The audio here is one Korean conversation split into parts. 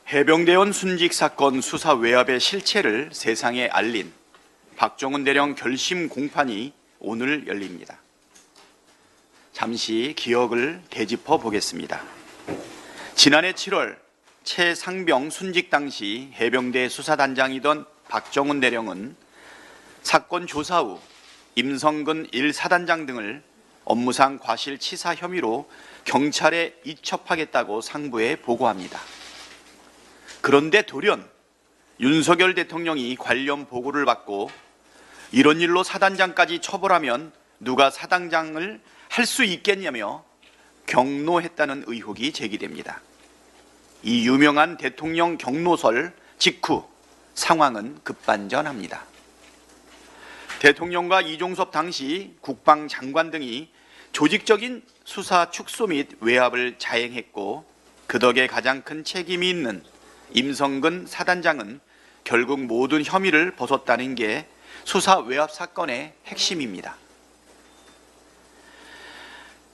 해병대원 순직 사건 수사 외압의 실체를 세상에 알린 박정훈 대령 결심 공판이 오늘 열립니다. 잠시 기억을 되짚어 보겠습니다. 지난해 7월 최상병 순직 당시 해병대 수사단장이던 박정훈 대령은 사건 조사 후 임성근 1사단장 등을 업무상 과실치사 혐의로 경찰에 이첩하겠다고 상부에 보고합니다. 그런데 돌연 윤석열 대통령이 관련 보고를 받고 이런 일로 사단장까지 처벌하면 누가 사단장을 할 수 있겠냐며 경로했다는 의혹이 제기됩니다. 이 유명한 대통령 경로설 직후 상황은 급반전합니다. 대통령과 이종섭 당시 국방장관 등이 조직적인 수사 축소 및 외압을 자행했고 그 덕에 가장 큰 책임이 있는 임성근 사단장은 결국 모든 혐의를 벗었다는 게 수사 외압 사건의 핵심입니다.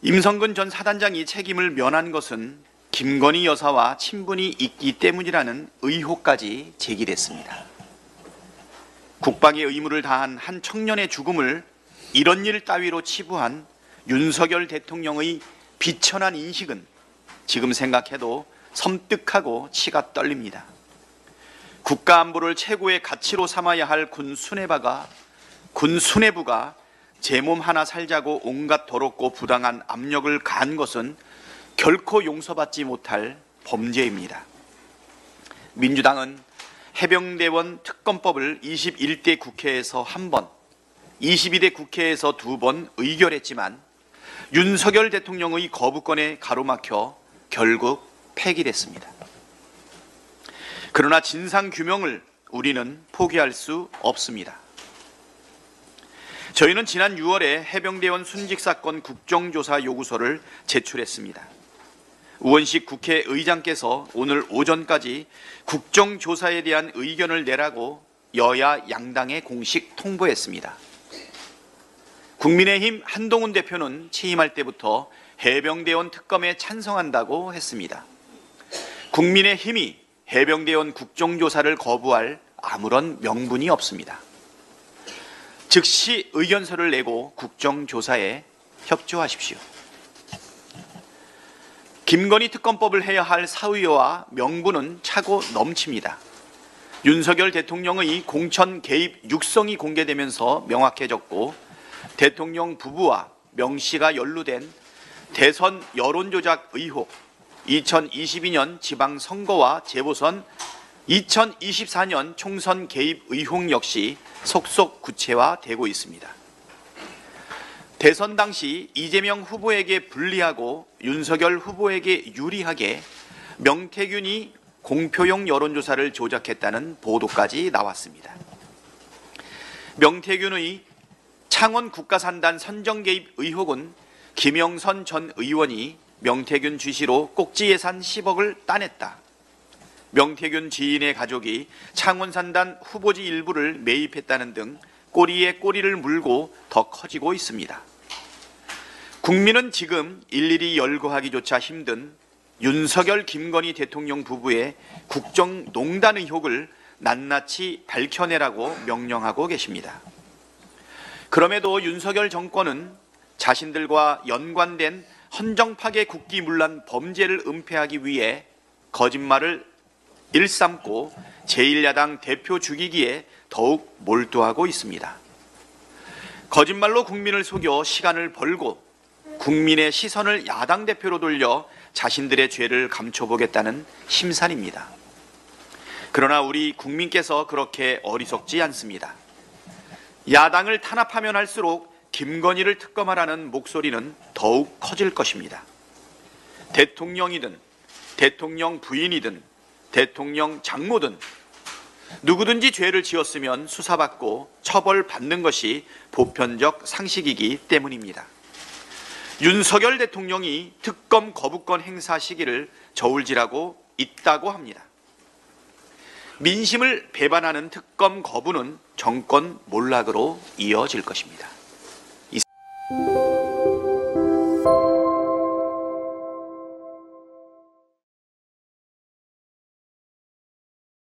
임성근 전 사단장이 책임을 면한 것은 김건희 여사와 친분이 있기 때문이라는 의혹까지 제기됐습니다. 국방의 의무를 다한 한 청년의 죽음을 이런 일 따위로 치부한 윤석열 대통령의 비천한 인식은 지금 생각해도 섬뜩하고 치가 떨립니다. 국가안보를 최고의 가치로 삼아야 할 군 수뇌부가 제 몸 하나 살자고 온갖 더럽고 부당한 압력을 가한 것은 결코 용서받지 못할 범죄입니다. 민주당은 해병대원 특검법을 21대 국회에서 한 번, 22대 국회에서 두 번 의결했지만 윤석열 대통령의 거부권에 가로막혀 결국 폐기됐습니다. 그러나 진상규명을 우리는 포기할 수 없습니다. 저희는 지난 6월에 해병대원 순직 사건 국정조사 요구서를 제출했습니다. 우원식 국회의장께서 오늘 오전까지 국정조사에 대한 의견을 내라고 여야 양당에 공식 통보했습니다. 국민의힘 한동훈 대표는 취임할 때부터 해병대원 특검에 찬성한다고 했습니다. 국민의힘이 해병대원 국정조사를 거부할 아무런 명분이 없습니다. 즉시 의견서를 내고 국정조사에 협조하십시오. 김건희 특검법을 해야 할 사의와 명분은 차고 넘칩니다. 윤석열 대통령의 공천 개입 육성이 공개되면서 명확해졌고 대통령 부부와 명 씨가 연루된 대선 여론조작 의혹, 2022년 지방선거와 재보선, 2024년 총선 개입 의혹 역시 속속 구체화되고 있습니다. 대선 당시 이재명 후보에게 불리하고 윤석열 후보에게 유리하게 명태균이 공표용 여론조사를 조작했다는 보도까지 나왔습니다. 명태균의 창원 국가산단 선정 개입 의혹은 김영선 전 의원이 명태균 주시로 꼭지 예산 10억을 따냈다. 명태균 지인의 가족이 창원산단 후보지 일부를 매입했다는 등 꼬리에 꼬리를 물고 더 커지고 있습니다. 국민은 지금 일일이 열거하기조차 힘든 윤석열 김건희 대통령 부부의 국정농단 의혹을 낱낱이 밝혀내라고 명령하고 계십니다. 그럼에도 윤석열 정권은 자신들과 연관된 헌정파괴 국기문란 범죄를 은폐하기 위해 거짓말을 일삼고 제1야당 대표 죽이기에 더욱 몰두하고 있습니다. 거짓말로 국민을 속여 시간을 벌고 국민의 시선을 야당 대표로 돌려 자신들의 죄를 감춰보겠다는 심산입니다. 그러나 우리 국민께서 그렇게 어리석지 않습니다. 야당을 탄압하면 할수록 김건희를 특검하라는 목소리는 더욱 커질 것입니다. 대통령이든 대통령 부인이든 대통령 장모든 누구든지 죄를 지었으면 수사받고 처벌받는 것이 보편적 상식이기 때문입니다. 윤석열 대통령이 특검 거부권 행사 시기를 저울질하고 있다고 합니다. 민심을 배반하는 특검 거부는 정권 몰락으로 이어질 것입니다.